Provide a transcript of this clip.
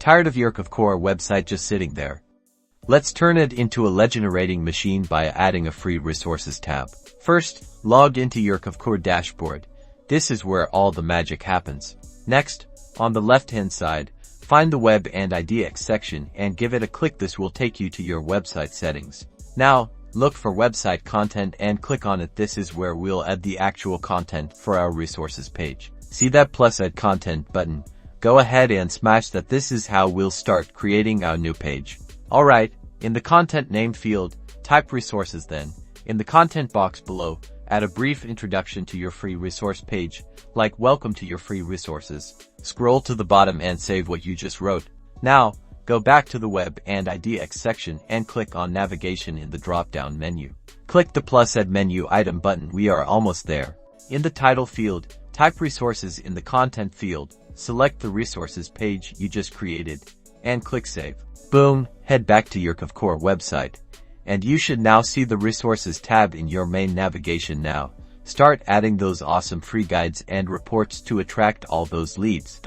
Tired of your Kvcore website just sitting there? Let's turn it into a lead-generating machine by adding a free resources tab. First, log into your Kvcore Dashboard. This is where all the magic happens. Next, on the left-hand side, find the Web IDX section and give it a click. This will take you to your website settings. Now, look for website content and click on it. This is where we'll add the actual content for our resources page. See that plus add content button? Go ahead and smash that. This is how we'll start creating our new page. Alright, in the content name field, type resources. Then, in the content box below, add a brief introduction to your free resource page, like welcome to your free resources. Scroll to the bottom and save what you just wrote. Now, go back to the Web IDX section and click on navigation in the drop-down menu. Click the plus add menu item button. We are almost there. In the title field, type resources. In the content field, select the resources page you just created and click save. Boom, head back to your Kvcore website. And you should now see the resources tab in your main navigation now. Start adding those awesome free guides and reports to attract all those leads.